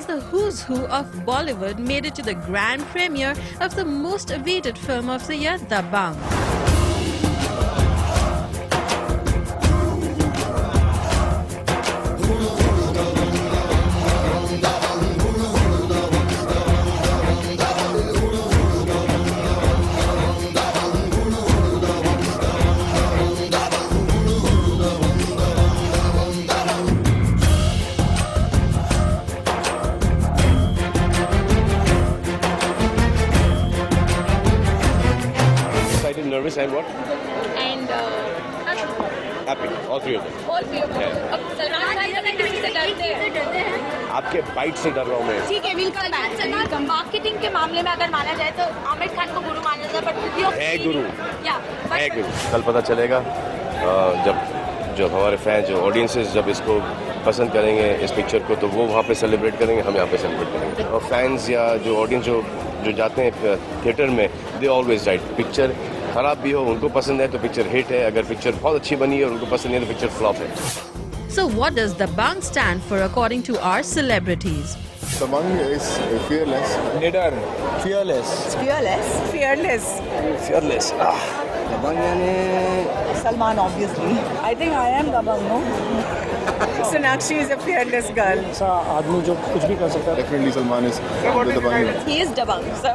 the who's who of Bollywood made it to the grand premiere of the most awaited film of the year, Dabangg. Nervous and what? And Happy. All three of them. all three of them. Yeah. अब सलमान भाई से किसी से डरते हैं? आपके bite से डर रहा हूँ मैं. ठीक है, विल कम बैक. मार्केटिंग के मामले में अगर माना जाए तो आमिर खान को गुरु माना जाए, बट है गुरु. है गुरु. कल पता चलेगा जब हमारे फैंस, जो ऑडियंसेस जब इसको पसंद करेंगे इस पिक्चर को, तो वो वहाँ पे सेलिब्रेट करेंगे, हम यहाँ पे सेलिब्रेट करेंगे. और फैंस या जो ऑडियंस जो जाते हैं थिएटर में, दे ऑलवेज राइट. पिक्चर खराब भी हो, उनको पसंद है तो पिक्चर हिट है. अगर पिक्चर बहुत अच्छी बनी है और उनको पसंद नहीं है तो पिक्चर फ्लॉप है. So what does Dabangg stand for according to our celebrities? Dabangg is fearless. Nidar. Fearless. Fearless. Dabangg यानी Salman, obviously. I think I am Dabangg, no? Sonakshi is a fearless girl. ऐसा आदमी जो कुछ भी कर सकता है. Definitely Salman is the Dabangg. He is Dabangg, so.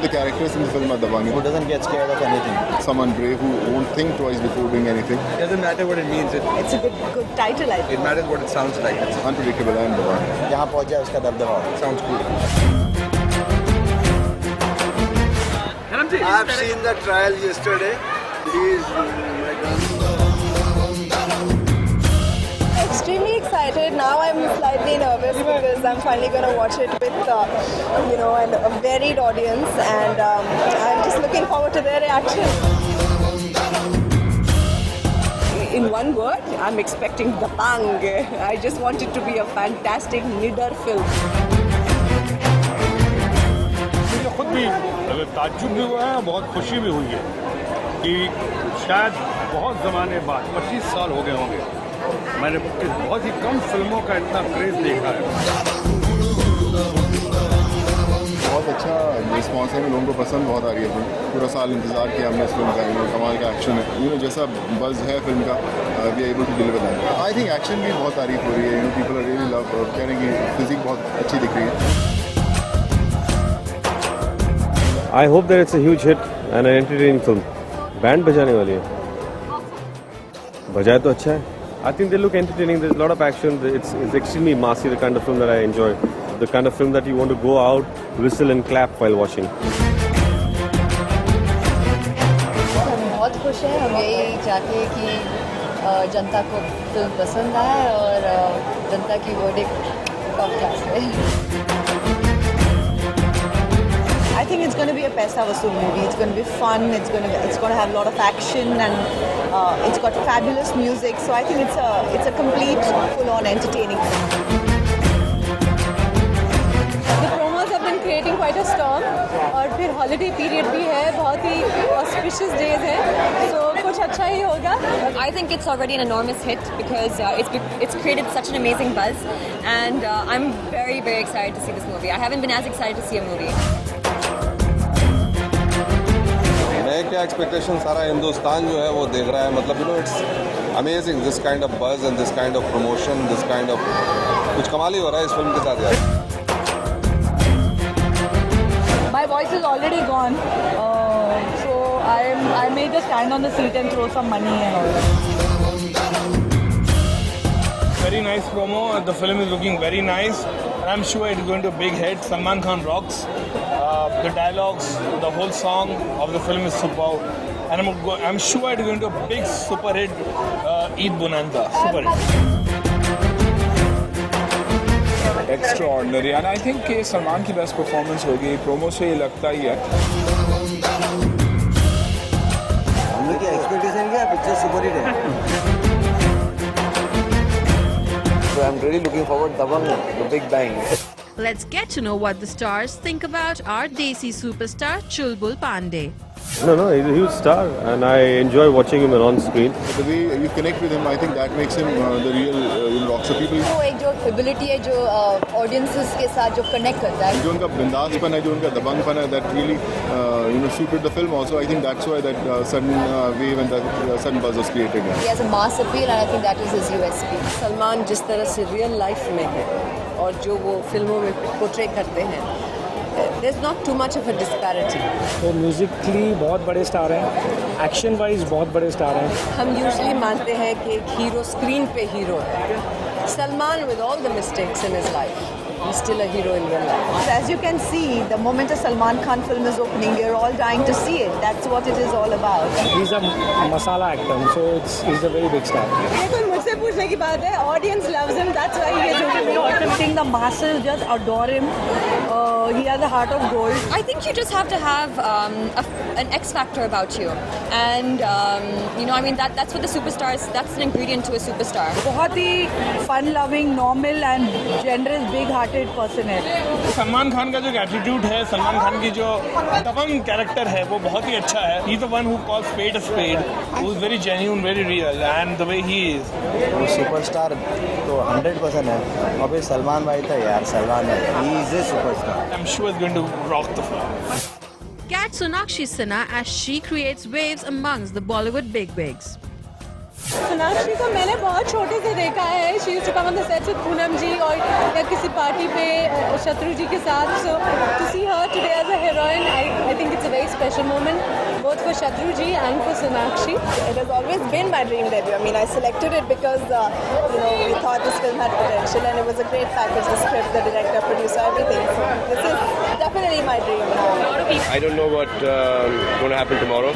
The characters in the film are Dabangg. Who doesn't get scared of anything. Someone brave who won't think twice before doing anything. It doesn't matter what it means. It's a good title, I think. It matters what it sounds like. It's Unpredictable and Dabangg. जहाँ पहुँच जाए उसका दबदबा. Sounds cool. I've seen the trial yesterday. Please, my God. Extremely excited. Now I'm slightly nervous because I'm finally going to watch it with, a varied audience, and I'm just looking forward to their reaction. In one word, I'm expecting Dabangg. I just want it to be a fantastic Nidar film. मुझे खुद भी ताज्जुब भी हुआ है, बहुत खुशी भी हुई है कि शायद बहुत ज़माने बाद 25 साल हो गए होंगे मैंने बहुत ही कम फिल्मों का इतना क्रेज़ देखा है. बहुत अच्छा रिस्पॉन्स है, लोगों को पसंद बहुत आ रही है. पूरा साल इंतज़ार किया हमने इस फिल्म का. कमाल का एक्शन है. जैसा बज़ है फिल्म का, we are able to deliver that. I think action भी बहुत तारीफ हो रही है. People are really love. कह रहे हैं कि फिजिक बहुत अच्छी दिख रही है. I hope that it's a huge hit and an entertaining film. Band बजाने वाली है. बजाए तो अच्छा है. I think they look entertaining. There's a lot of action. It's extremely massy, the kind of film that I enjoy. The kind of film that you want to go out, whistle and clap while watching. हम बहुत खुश हैं. हम यही चाहते हैं कि जनता को फिल्म पसंद आए और जनता की वर्डिक्ट टॉप क्लास है. I think it's going to be a paisa vasool movie. It's going to be fun. It's going to have a lot of action, and it's got fabulous music. So I think it's a complete, full-on entertaining film. The promos have been creating quite a storm. और फिर holiday period भी है, बहुत ही auspicious days है. So कुछ अच्छा ही होगा. I think it's already an enormous hit because it's created such an amazing buzz, and I'm very, very excited to see this movie. I haven't been as excited to see a movie. मैं क्या expectation सारा हिंदुस्तान जो है वो देख रहा है. मतलब it's amazing, this kind of buzz and this kind of promotion, this kind of कुछ कमाल ही हो रहा है इस फिल्म के साथ यार. My voice is already gone, so I may just stand on the seat and throw some money and all that. Very nice promo. The film is looking very nice. I'm sure it's going to be a big hit. Salman Khan rocks. The dialogues, the whole song of the film is superb. And I'm sure it's going to be a big super hit. Eid Bonanza. Super hit. Extraordinary. And I think कि सलमान की best performance होगी. Promo से ये लगता ही है. हम लोग की एक्सपेक्टेशन क्या, पिक्चर सुपर हिट है. So I'm really looking forward to Dabangg, the big bang. Let's get to know what the stars think about our Desi superstar Chulbul Pandey. No, he's a huge star, and I enjoy watching him on screen. The way you connect with him, I think that makes him the real rock. So people. वो एक जो ability है जो audiences के साथ जो connect करता है. जो उनका बिंदासपन है, जो उनका दबंगपन है, that really suited the film also. I think that's why that sudden wave and that sudden buzz was created. He has a mass appeal, and I think that is his USP. Salman जिस तरह से real life में है और जो वो फिल्मों में पोर्ट्रे करते हैं, there's not too much of a disparity. तो म्यूजिकली बहुत बड़े स्टार हैं, एक्शन वाइज बहुत बड़े स्टार हैं. हम यूजुअली मानते हैं कि एक हीरो स्क्रीन पे हीरो है. Salman with all the mistakes in his life, he's still a hero in real life. As you can see, the moment a Salman Khan film is opening, we're all dying to see it. That's what it is all about. He's a masala actor, so he's a very big star. ये कोई मुझसे पूछने की बात है. Audience loves him. That's why he is really awesome. I think the masses just adore him. He has a heart of gold. I think you just have to have an X factor about you, and I mean that's what the superstars. That's an ingredient to a superstar. बहुत ही fun-loving, normal and generous, big-hearted person है. सलमान खान का जो attitude है, सलमान खान की जो दबंग character है, वो बहुत ही अच्छा है. He's the one who calls spade a spade, who is very genuine, very real, and the way he is. वो सुपरस्टार तो 100% है. अबे सलमान भाई था यार, सलमान भाई. He is a superstar. I'm sure he's going to rock the film. Catch Sonakshi Sinha as she creates waves amongst the Bollywood bigwigs. Sonakshi को मैंने बहुत छोटे से देखा है. She used to come on the sets with Poonam ji और या किसी पार्टी पे शत्रु जी के साथ. So to see her today as a heroine, I think it's a very special moment both for Shatru ji and for Sonakshi. It has always been my dream debut. I mean, I selected it because we thought this film had potential, and it was a great package. The script, the director, producer, everything. So this is definitely my dream. I don't know what going to happen tomorrow,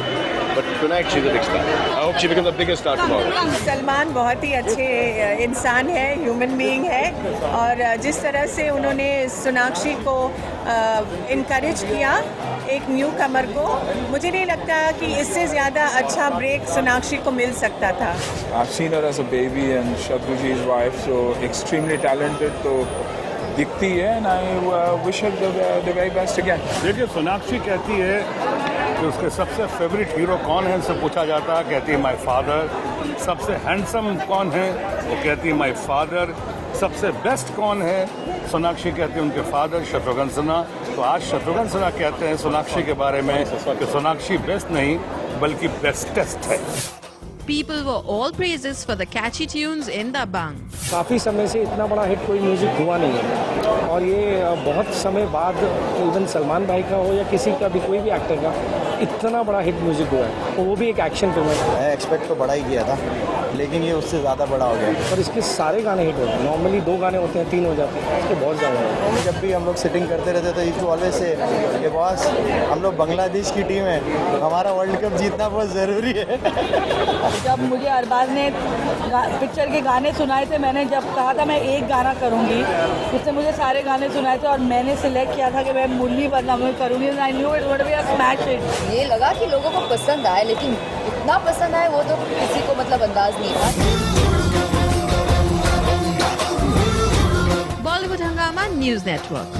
but tonight she's a big star. I hope she becomes the biggest star tomorrow. Salman बहुत ही अच्छे इंसान है, human being है, और जिस तरह से उन्होंने सोनाक्षी को इनकरेज किया एक न्यू कमर को, मुझे नहीं लगता कि इससे ज़्यादा अच्छा ब्रेक सोनाक्षी को मिल सकता था. I've seen her as a baby and Shatruji's wife, so extremely talented. तो दिखती है, and I wish her the very best again. देखिए, सोनाक्षी कहती है कि उसके सबसे फेवरेट हीरो कौन है, उनसे पूछा जाता है, कहती है माय फादर. सबसे हैंडसम कौन है, वो कहती है माय फादर. सबसे बेस्ट कौन है, सोनाक्षी कहती है उनके फादर शत्रुघ्न सिन्हा. तो आज शत्रुघ्न सिन्हा कहते हैं सोनाक्षी के बारे में कि सोनाक्षी बेस्ट नहीं बल्कि बेस्टेस्ट है. People were all praises for the catchy tunes in Dabang. काफ़ी समय से इतना बड़ा हिट कोई म्यूजिक हुआ नहीं है, और ये बहुत समय बाद इवन सलमान भाई का हो या किसी का भी, कोई भी एक्टर का, इतना बड़ा हिट म्यूजिक हुआ है, और वो भी एक एक्शन फिल्म है. मैं एक्सपेक्ट तो बड़ा ही किया था, लेकिन ये उससे ज़्यादा बड़ा हो गया. और इसके सारे गाने हिट होते हैं. नॉर्मली 2 गाने होते हैं, 3 हो जाते हैं, इसके बहुत ज़्यादा होते हैं. जब भी हम लोग सिटिंग करते रहते तो यूज्ड टू ऑलवेज से कि बॉस, हम लोग बांग्लादेश की टीम है, हमारा वर्ल्ड कप जीतना बहुत ज़रूरी है. जब मुझे अरबाज ने पिक्चर के गाने सुनाए थे, मैंने जब कहा था मैं एक गाना करूंगी, उसने मुझे सारे गाने सुनाए थे और मैंने सिलेक्ट किया था कि मैं मुरली बदनामी करूंगी. I knew it would be a smash hit. ये लगा कि लोगों को पसंद आए, लेकिन इतना पसंद आए वो तो किसी को मतलब अंदाज नहीं था. Bollywood Hungama News Network.